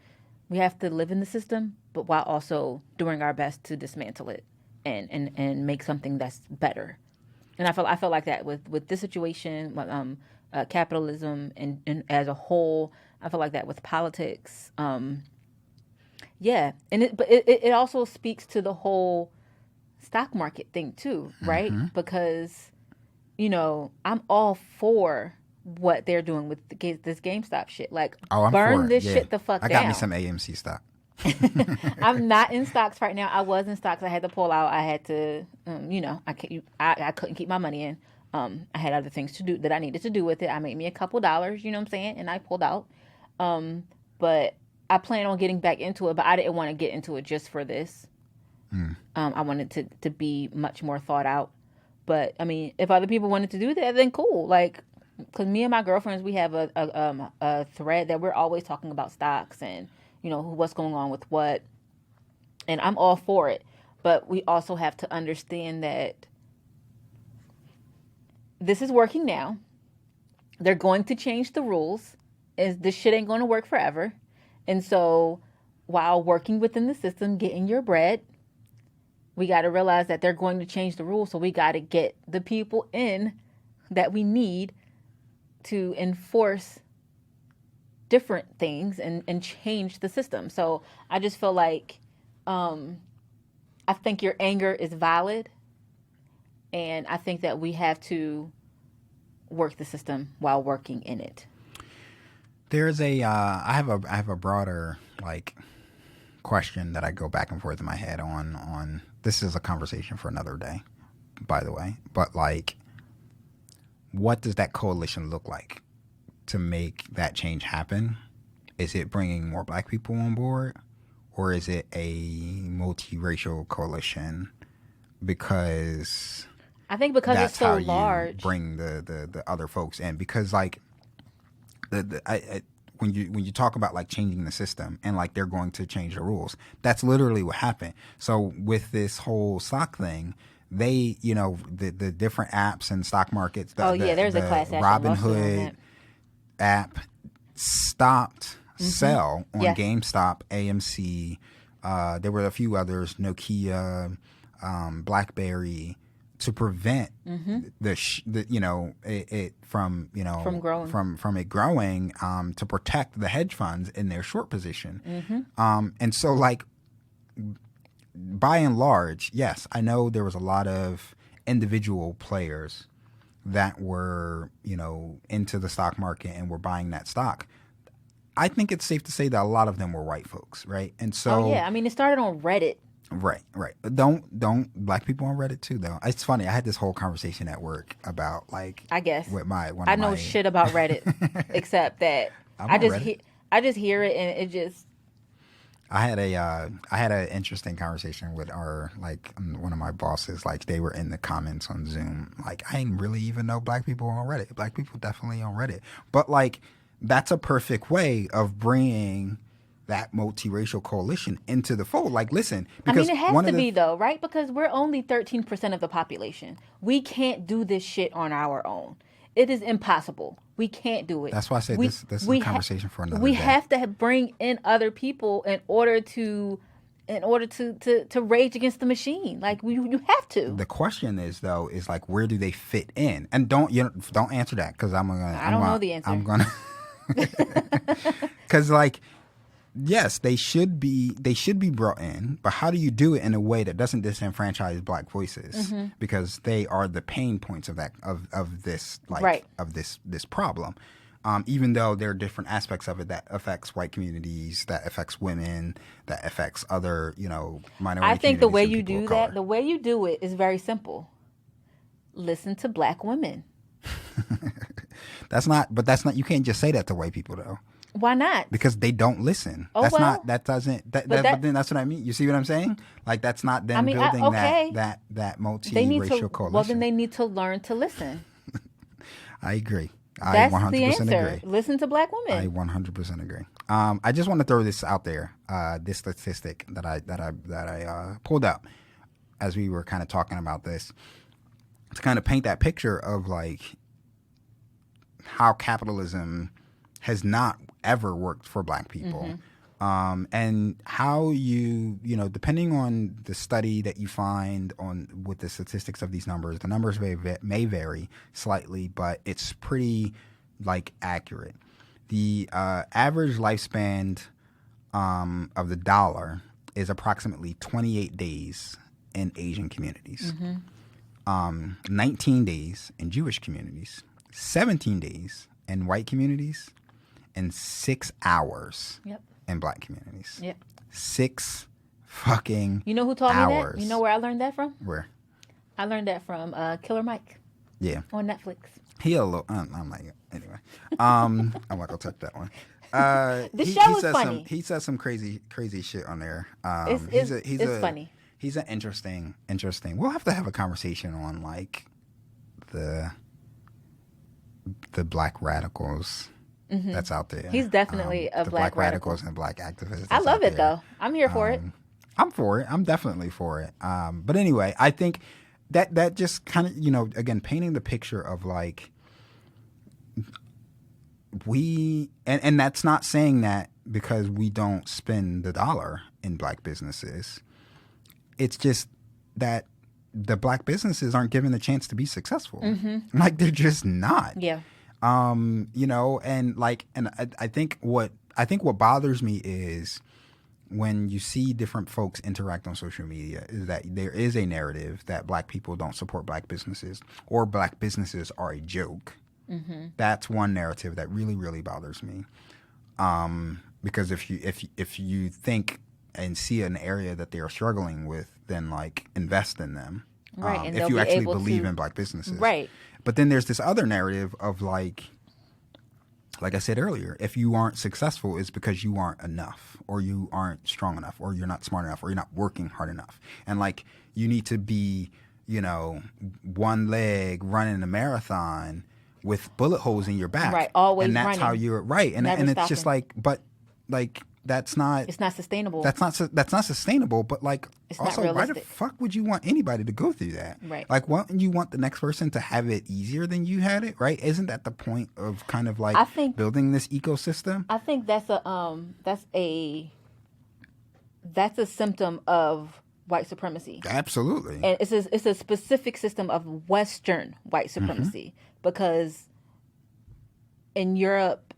we have to live in the system, but while also doing our best to dismantle it and make something that's better. And I feel like that with this situation, capitalism and as a whole, I feel like that with politics. Yeah, and it also speaks to the whole stock market thing too, right? Because, you know, I'm all for what they're doing with this GameStop shit. Like, burn this shit the fuck down. I got me some AMC stock. I'm not in stocks right now. I was in stocks. I had to pull out. I had to, you know, I couldn't keep my money in. I had other things to do that I needed to do with it. I made me a couple dollars, you know what I'm saying? And I pulled out. But I plan on getting back into it, but I didn't want to get into it just for this. I wanted to be much more thought out. But I mean, if other people wanted to do that, then cool. Like, because me and my girlfriends, we have a thread that we're always talking about stocks and, you know, what's going on with what. And I'm all for it. But we also have to understand that this is working now. They're going to change the rules. This shit ain't going to work forever. And so while working within the system, getting your bread, we got to realize that they're going to change the rules. So we got to get the people in that we need to enforce different things and change the system. So I just feel like I think your anger is valid. And I think that we have to work the system while working in it? There's I have a broader like question that I go back and forth in my head on. This is a conversation for another day, by the way. But like, what does that coalition look like to make that change happen? Is it bringing more black people on board, or is it a multiracial coalition? Because I think because that's it's so how large. you bring the other folks in. Because like when you talk about like changing the system and like they're going to change the rules, that's literally what happened. So with this whole stock thing, they, you know, the different apps and stock markets. There's a class action lawsuit on Robinhood that. app stopped sell on Yes. GameStop, AMC. There were a few others, Nokia, BlackBerry, to prevent the you know it from, you know, From growing. from it growing, to protect the hedge funds in their short position. And so like, by and large, yes, I know there was a lot of individual players that were, you know, into the stock market and were buying that stock. I think it's safe to say that a lot of them were white folks, right? And so, I mean, it started on Reddit. right. Don't black people on Reddit too, though. It's funny. I had this whole conversation at work about like, I guess with one of I know my- shit about Reddit, except that I'm I on just Reddit. I just hear it and it just I had an interesting conversation with one of my bosses. Like, they were in the comments on Zoom. Like, I didn't really even know black people on Reddit. Black people definitely on Reddit. But like, that's a perfect way of bringing that multiracial coalition into the fold. Like, listen, I because mean, it has one to of the be though, right? Because we're only 13% of the population. We can't do this shit on our own. It is impossible. We can't do it. That's why I said this is a conversation for another We day. have to bring in other people in order to rage against the machine. Like you have to. The question is though, is like, where do they fit in? And don't answer that, because I'm gonna. I don't know the answer. I'm gonna. Because like, yes, they should be brought in, but how do you do it in a way that doesn't disenfranchise black voices? Because they are the pain points of that of this like Right. of this problem. Even though there are different aspects of it that affects white communities, that affects women, that affects other, you know, minority. I think the way communities you and people do of that, color. the way you do it is very simple. Listen to black women. That's not. You can't just say that to white people though, Why not? because they don't listen. Oh, That's well. not. That doesn't. But then that's what I mean. You see what I'm saying? Like, that's not them building okay. that They need multiracial to. coalition. Well, then they need to learn to listen. I agree. That's I 100% the answer. agree. Listen to black I women. 100% agree. I just want to throw this out there. This statistic that I pulled up as we were kind of talking about this, to kind of paint that picture of like how capitalism has not ever worked for black people. And how you know, depending on the study that you find on with the statistics of these numbers, the numbers may vary slightly, but it's pretty like accurate. The average lifespan of the dollar is approximately 28 days in Asian communities, 19 days in Jewish communities, 17 days in white communities, and 6 hours Yep. in black communities. Yep. 6 fucking You know who taught me hours. that? You know where I learned that from? Where? I learned that from Killer Mike Yeah. on Netflix. He a little. I'm like, anyway. I'm not gonna touch that one. The show is says funny. He says some crazy shit on there. It's funny. He's an interesting. We'll have to have a conversation on like the black radicals that's out there. He's definitely a the black radical. radicals and black activists. I that's love out it there. though. I'm here for it. I'm for it. I'm definitely for it. But anyway, I think that just kind of, you know, again, painting the picture of like and that's not saying that because we don't spend the dollar in black businesses. It's just that the black businesses aren't given the chance to be successful. Like, they're just not. Yeah. You know, and like, and I think what bothers me is when you see different folks interact on social media is that there is a narrative that black people don't support black businesses, or black businesses are a joke, That's one narrative that really, really bothers me. Because if you think and see an area that they are struggling with, then like invest in them. Right. And if you actually believe in Black businesses. Right. But then there's this other narrative of like I said earlier, if you aren't successful, it's because you aren't enough, or you aren't strong enough, or you're not smart enough, or you're not working hard enough. And like you need to be, one leg running a marathon with bullet holes in your back. Right, always and that's running. how you're right. And Never it's just stopping. like, but like it's not sustainable. That's not sustainable. But like, It's also, not why the realistic. fuck would you want anybody to go through that? Right. Like, wouldn't you want the next person to have it easier than you had it? Right? Isn't that the point of kind of like building this ecosystem? I think that's a symptom of white supremacy. Absolutely. And it's a specific system of Western white supremacy, because in Europe,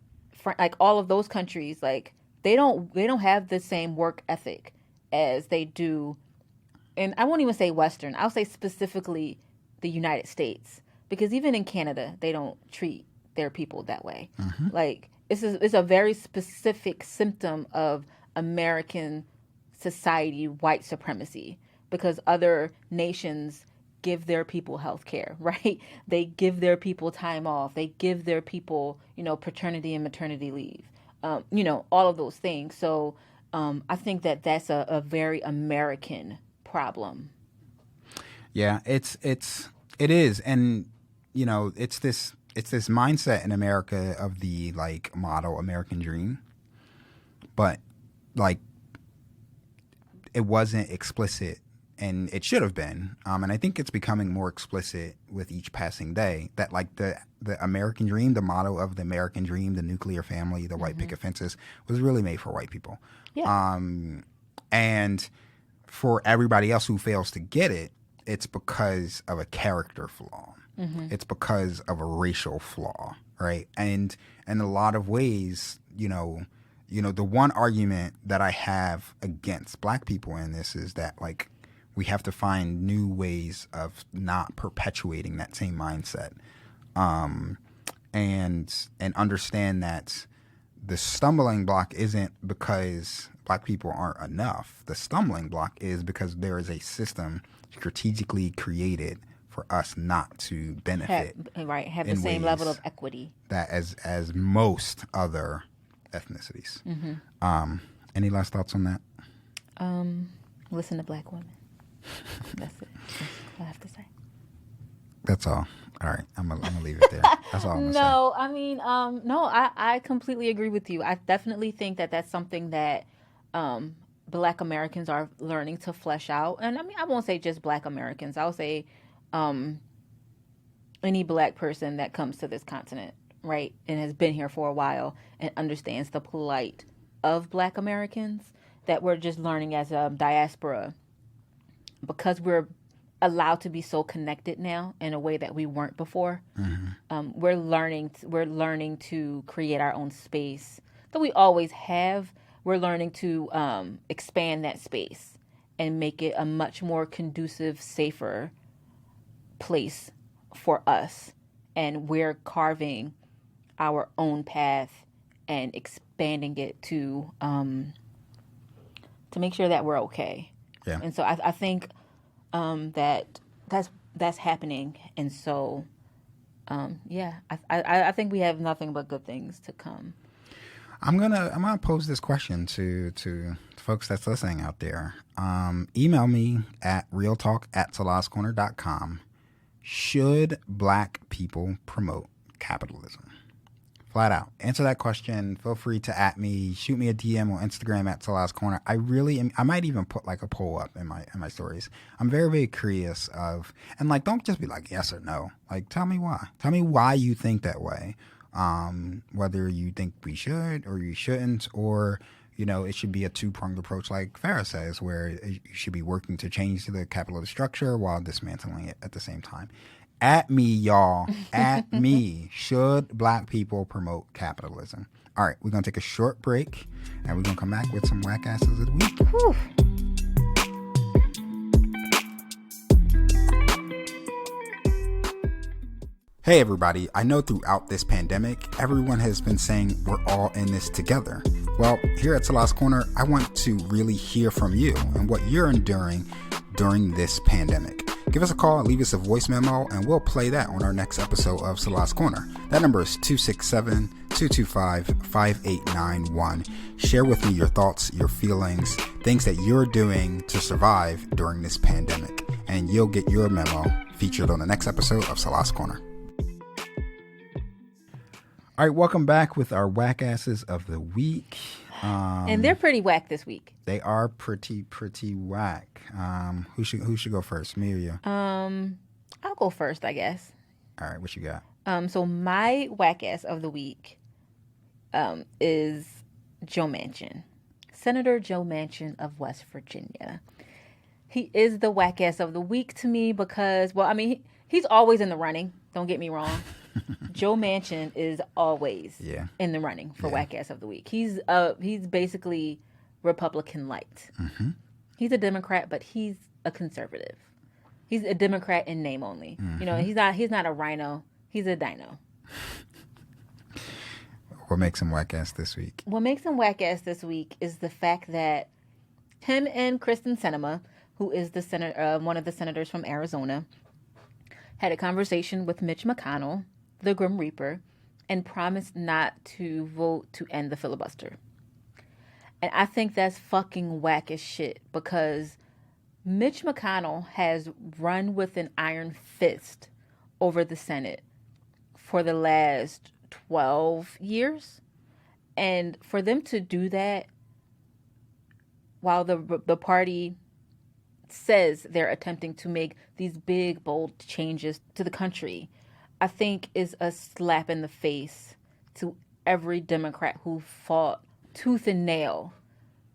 like all of those countries, like they don't have the same work ethic as they do. And I won't even say Western. I'll say specifically the United States, because even in Canada, they don't treat their people that way. Like it's a very specific symptom of American society white supremacy, because other nations give their people health care, right? They give their people time off. They give their people, paternity and maternity leave, all of those things. So I think that's a very American problem. Yeah, it is. And, it's this mindset in America of the like model American dream. But like, it wasn't explicit, and it should have been. And I think it's becoming more explicit with each passing day that like the American dream, the motto of the American dream, the nuclear family, the white picket fences, was really made for white people. Yeah. And for everybody else who fails to get it, it's because of a character flaw. It's because of a racial flaw, right? And in a lot of ways, the one argument that I have against Black people in this is that like we have to find new ways of not perpetuating that same mindset, and understand that the stumbling block isn't because Black people aren't enough. The stumbling block is because there is a system strategically created for us not to benefit. Have the same level of equity that as most other ethnicities. Any last thoughts on that? Listen to Black women. That's it. That's what I have to say. That's all. All right, I'm gonna leave it there. That's all I'm gonna say. No, I mean, I completely agree with you. I definitely think that that's something that Black Americans are learning to flesh out. And I mean, I won't say just Black Americans. I'll say any Black person that comes to this continent, right, and has been here for a while and understands the plight of Black Americans, that we're just learning as a diaspora, because we're allowed to be so connected now in a way that we weren't before. We're learning to create our own space that we always have. We're learning to expand that space and make it a much more conducive, safer place for us. And we're carving our own path and expanding it to make sure that we're okay. Yeah. And so I think that's happening. And so I think we have nothing but good things to come. I'm gonna pose this question to folks that's listening out there. Email me at realtalk@salascorner.com. Should Black people promote capitalism? Flat out. Answer that question. Feel free to @ me. Shoot me a DM on Instagram at Salas Corner. I really am. I might even put like a poll up in my stories. I'm very, very curious of, and like, don't just be like yes or no. Like, tell me why. Tell me why you think that way. Whether you think we should or you shouldn't, or it should be a two-pronged approach, like Farah says, where you should be working to change the capitalist structure while dismantling it at the same time. At me, y'all. At me. Should Black people promote capitalism? All right, we're going to take a short break, and we're going to come back with some whack asses of the week. Whew. Hey everybody, I know throughout this pandemic, everyone has been saying we're all in this together. Well, here at Salah's Corner, I want to really hear from you and what you're enduring during this pandemic. Give us a call and leave us a voice memo, and we'll play that on our next episode of Salah's Corner. That number is 267-225-5891. Share with me your thoughts, your feelings, things that you're doing to survive during this pandemic, and you'll get your memo featured on the next episode of Salah's Corner. All right, welcome back with our whack asses of the week. And they're pretty whack this week. They are pretty whack. Who should go first, me or you? I'll go first, I guess. All right, what you got? So my whack ass of the week is Joe Manchin, Senator Joe Manchin of West Virginia. He is the whack ass of the week to me because, well, I mean, he's always in the running. Don't get me wrong. Joe Manchin is always in the running for whack ass of the week. He's basically Republican light. Mm-hmm. He's a Democrat, but he's a conservative. He's a Democrat in name only. Mm-hmm. You know, he's not a rhino. He's a dino. What makes him whack ass this week? What makes him whack ass this week is the fact that him and Kristen Sinema, who is the one of the senators from Arizona, had a conversation with Mitch McConnell, the Grim Reaper, and promised not to vote to end the filibuster. And I think that's fucking whack as shit because Mitch McConnell has run with an iron fist over the Senate for the last 12 years. And for them to do that while the party says they're attempting to make these big, bold changes to the country, I think is a slap in the face to every Democrat who fought tooth and nail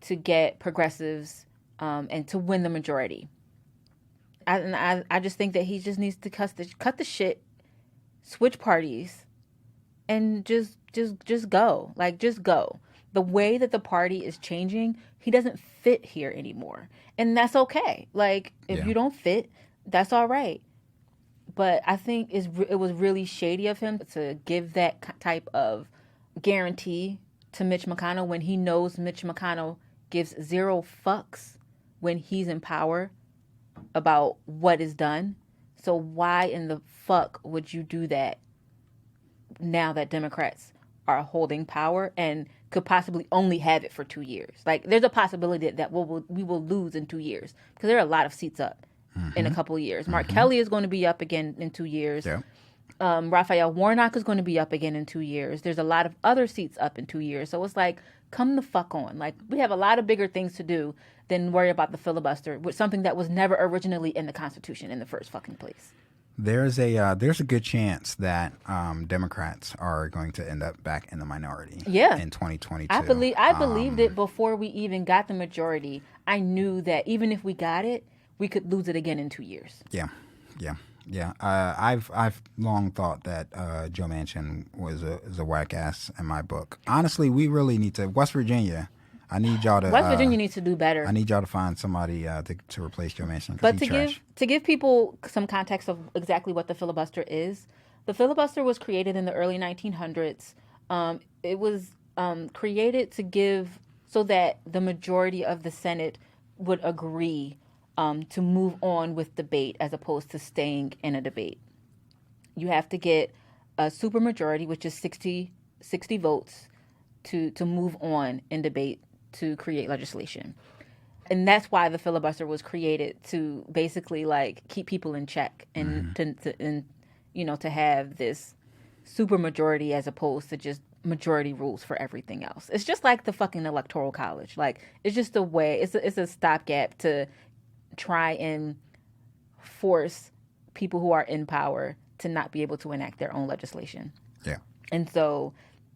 to get progressives and to win the majority. I just think that he just needs to cut the shit, switch parties, and just go. Like, just go. The way that the party is changing, he doesn't fit here anymore. And that's okay. Like, if you don't fit, that's all right. But I think it was really shady of him to give that type of guarantee to Mitch McConnell when he knows Mitch McConnell gives zero fucks when he's in power about what is done. So why in the fuck would you do that now that Democrats are holding power and could possibly only have it for 2 years? Like, there's a possibility that we will lose in 2 years because there are a lot of seats up. Mm-hmm. In a couple of years. Mark Kelly is going to be up again in 2 years. Yeah. Raphael Warnock is going to be up again in 2 years. There's a lot of other seats up in 2 years. So it's like, come the fuck on. Like, we have a lot of bigger things to do than worry about the filibuster with something that was never originally in the Constitution in the first fucking place. There's a good chance that Democrats are going to end up back in the minority in 2022. I believed it before we even got the majority. I knew that even if we got it, we could lose it again in 2 years. Yeah. I've long thought that Joe Manchin was a whack ass in my book. Honestly, we really need to. West Virginia, I need y'all to. West Virginia needs to do better. I need y'all to find somebody to replace Joe Manchin. But to give people some context of exactly what the filibuster is, the filibuster was created in the early 1900s. It was created to give so that the majority of the Senate would agree to move on with debate as opposed to staying in a debate. You have to get a supermajority, which is 60 votes, to move on in debate to create legislation. And that's why the filibuster was created, to basically like keep people in check and to have this supermajority as opposed to just majority rules for everything else. It's just like the fucking Electoral College. Like, it's just a way. It's a stopgap to try and force people who are in power to not be able to enact their own legislation. Yeah. And so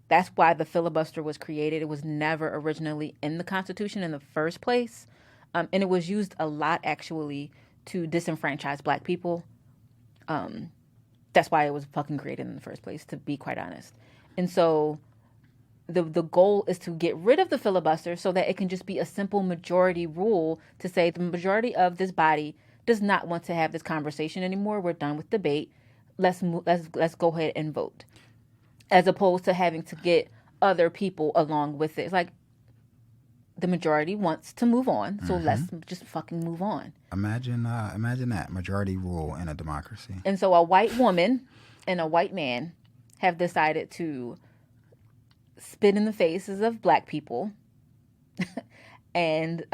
that's why the filibuster was created. It was never originally in the Constitution in the first place. And it was used a lot, actually, to disenfranchise Black people. That's why it was fucking created in the first place, to be quite honest. And so the goal is to get rid of the filibuster so that it can just be a simple majority rule to say the majority of this body does not want to have this conversation anymore. We're done with debate. let's go ahead and vote, as opposed to having to get other people along with it. It's like the majority wants to move on, so let's just fucking move on. Imagine that majority rule in a democracy. And so a white woman and a white man have decided to spit in the faces of black people and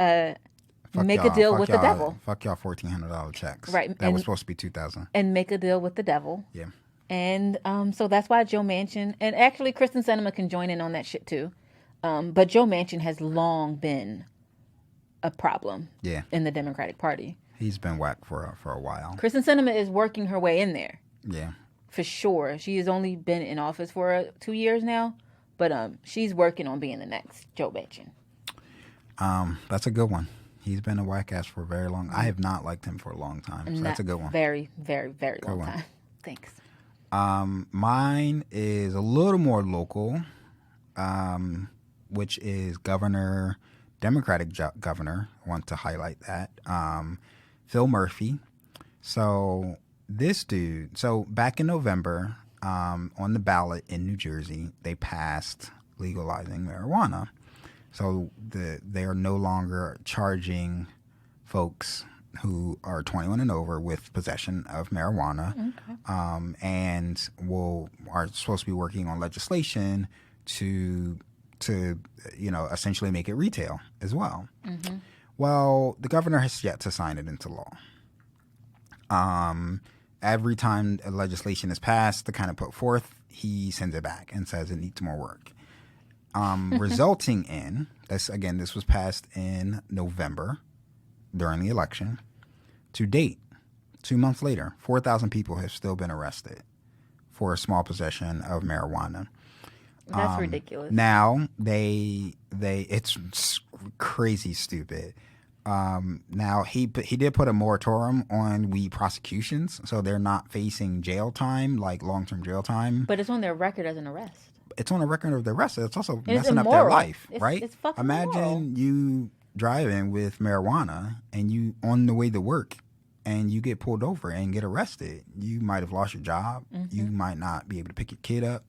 make a deal with the devil. Fuck y'all $1,400 checks. Right. That was supposed to be $2,000. And make a deal with the devil. Yeah. And so that's why Joe Manchin, and actually Kristen Sinema can join in on that shit too. But Joe Manchin has long been a problem in the Democratic Party. He's been whacked for a while. Kristen Sinema is working her way in there. Yeah. For sure. She has only been in office for 2 years now, but she's working on being the next Joe Manchin. That's a good one. He's been a whack ass for a very long. I have not liked him for a long time, so that's a good one. Very, very, very long time. Thanks. Mine is a little more local, which is Democratic governor. I want to highlight that. Phil Murphy. So this dude, back in November, on the ballot in New Jersey, they passed legalizing marijuana. So they are no longer charging folks who are 21 and over with possession of marijuana, and are supposed to be working on legislation to essentially make it retail as well. Mm-hmm. Well, the governor has yet to sign it into law. Every time a legislation is passed to kind of put forth, he sends it back and says it needs more work. Resulting in this was passed in November during the election. To date, 2 months later, 4,000 people have still been arrested for a small possession of marijuana. That's ridiculous. Now it's crazy stupid. Now he did put a moratorium on weed prosecutions, so they're not facing jail time, like long-term jail time. But it's on their record as an arrest. It's on a record of the arrest. It's also messing up their life, right? It's fucking Imagine immoral. you driving with marijuana and you on the way to work and you get pulled over and get arrested. You might have lost your job. Mm-hmm. You might not be able to pick your kid up.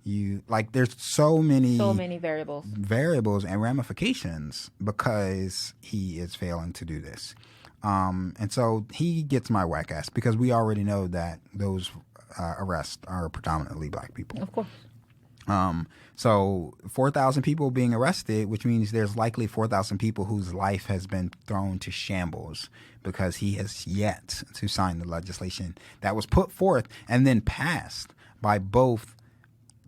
There's so many variables and ramifications because he is failing to do this. And so he gets my whack ass because we already know that those arrests are predominantly black people. Of course. So 4,000 people being arrested, which means there's likely 4,000 people whose life has been thrown to shambles because he has yet to sign the legislation that was put forth and then passed by both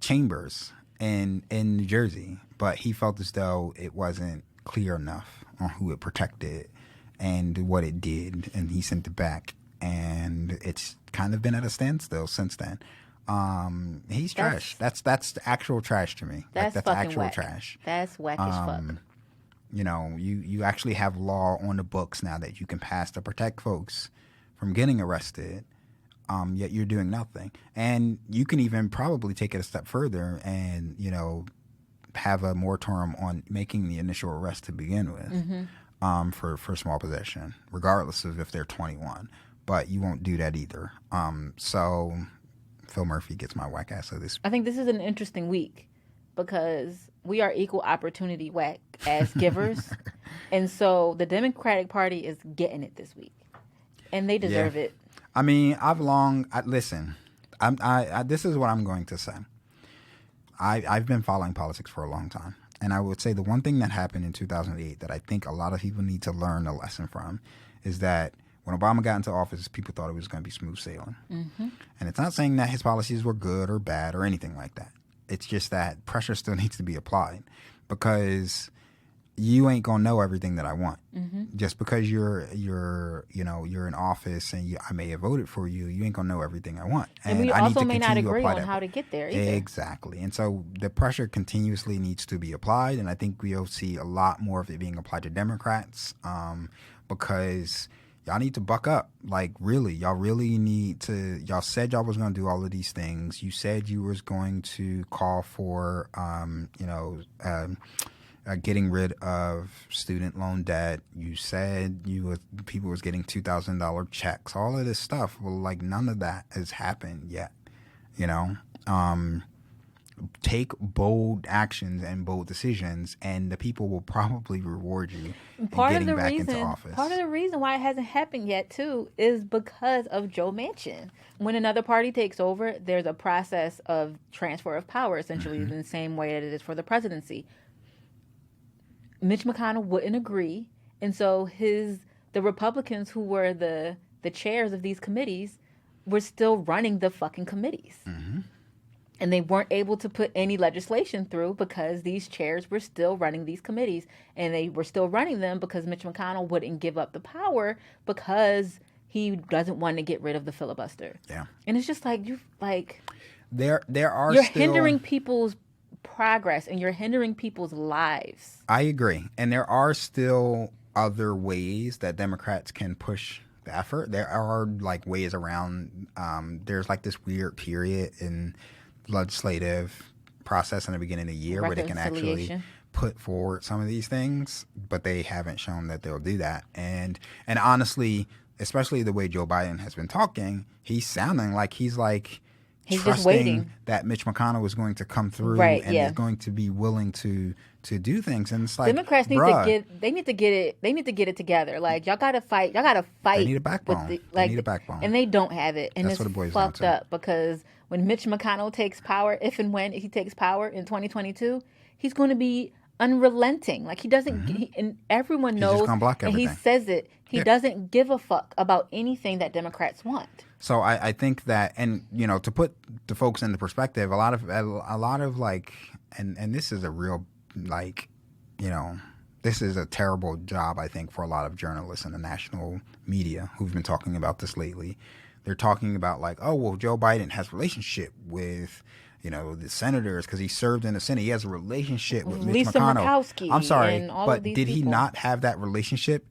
chambers in New Jersey. But he felt as though it wasn't clear enough on who it protected and what it did, and he sent it back. And it's kind of been at a standstill since then. He's trash. That's actual trash to me. That's actual whack. trash. That's whack as fuck. You actually have law on the books now that you can pass to protect folks from getting arrested, yet you're doing nothing. And you can even probably take it a step further and, have a moratorium on making the initial arrest to begin with, for small possession, regardless of if they're 21. But you won't do that either. So Phil Murphy gets my whack ass of this. I think this is an interesting week because we are equal opportunity whack ass givers. And so the Democratic Party is getting it this week. And they deserve it. I mean, listen, this is what I'm going to say. I've been following politics for a long time. And I would say the one thing that happened in 2008 that I think a lot of people need to learn a lesson from is that when Obama got into office, people thought it was going to be smooth sailing. Mm-hmm. And it's not saying that his policies were good or bad or anything like that. It's just that pressure still needs to be applied because you ain't going to know everything that I want. Mm-hmm. Just because you're in office and I may have voted for you, you ain't going to know everything I want. And we also may not agree on how to get there either. Exactly. And so the pressure continuously needs to be applied. And I think we'll see a lot more of it being applied to Democrats because y'all need to buck up. Like, really, y'all really need to. Y'all said y'all was going to do all of these things. You said you was going to call for, getting rid of student loan debt. You said people was getting $2,000 checks. All of this stuff. Well, like none of that has happened yet. You know, take bold actions and bold decisions, and the people will probably reward you in getting back into office. Part of the reason why it hasn't happened yet, too, is because of Joe Manchin. When another party takes over, there's a process of transfer of power, essentially, in the same way that it is for the presidency. Mitch McConnell wouldn't agree, and so the Republicans who were the chairs of these committees were still running the fucking committees. And they weren't able to put any legislation through because these chairs were still running these committees. And they were still running them because Mitch McConnell wouldn't give up the power because he doesn't want to get rid of the filibuster. Yeah. And it's just like, you're hindering people's progress and you're hindering people's lives. I agree. And there are still other ways that Democrats can push the effort. There are like ways around, there's like this weird period in legislative process in the beginning of the year where they can actually put forward some of these things, but they haven't shown that they'll do that. And honestly, especially the way Joe Biden has been talking, he's sounding like he's just waiting that Mitch McConnell is going to come through and is going to be willing to do things. And it's like Democrats need to get it together. Like y'all gotta fight. They need a backbone. They need a backbone. And they don't have it. And that's it's what it boils fucked down to. up because when Mitch McConnell takes power, if and when he takes power in 2022, he's going to be unrelenting. Like he doesn't, and everyone knows, just gonna block everything. And he says it. He doesn't give a fuck about anything that Democrats want. So I think that, and you know, to put the folks into perspective, a lot of like, and this is a real like, you know, this is a terrible job, I think, for a lot of journalists in the national media who've been talking about this lately. They're talking about like, oh, well, Joe Biden has a relationship with, you know, the senators because he served in the Senate. He has a relationship with Mitch McConnell. Murkowski. I'm sorry, and all but of these did he people. not have that relationship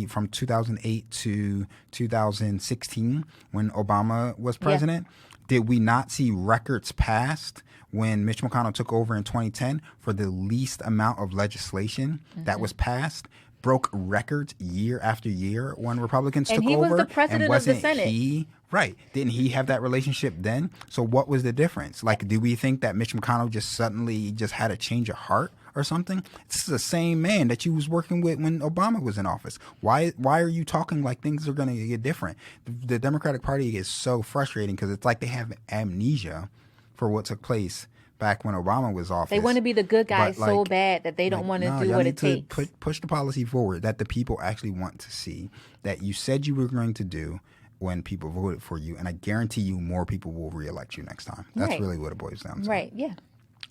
from 2008 to 2016 when Obama was president? Yeah. Did we not see records passed when Mitch McConnell took over in 2010 for the least amount of legislation that was passed? Broke records year after year when Republicans took over. And he was the president of the Senate. Right. Didn't he have that relationship then? So what was the difference? Like, do we think that Mitch McConnell just suddenly just had a change of heart or something? This is the same man that you was working with when Obama was in office. Why are you talking like things are going to get different? The Democratic Party is so frustrating because it's like they have amnesia for what took place back when Obama was office. They want to be the good guys so bad that they don't want to do what it takes. Push the policy forward that the people actually want to see, that you said you were going to do when people voted for you. And I guarantee you more people will reelect you next time. That's really what it boils down to. Right, yeah.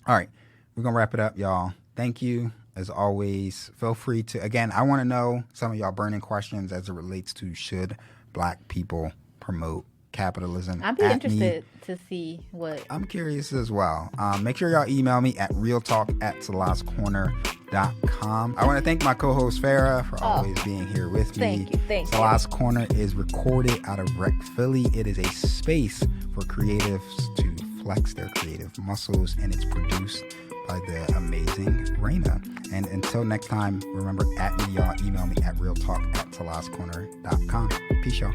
All right. We're going to wrap it up, y'all. Thank you. As always, feel free to, again, I want to know some of y'all burning questions as it relates to should Black people promote capitalism. I'd be interested to see what. I'm curious as well. Make sure y'all email me at realtalk@salascorner.com. I want to thank my co-host Farah for always being here with me. Thank you. Salas Corner is recorded out of Rec Philly. It is a space for creatives to flex their creative muscles, and it's produced by the amazing Raina. And until next time, remember, at me, y'all, email me at realtalk@salascorner.com. Peace, y'all.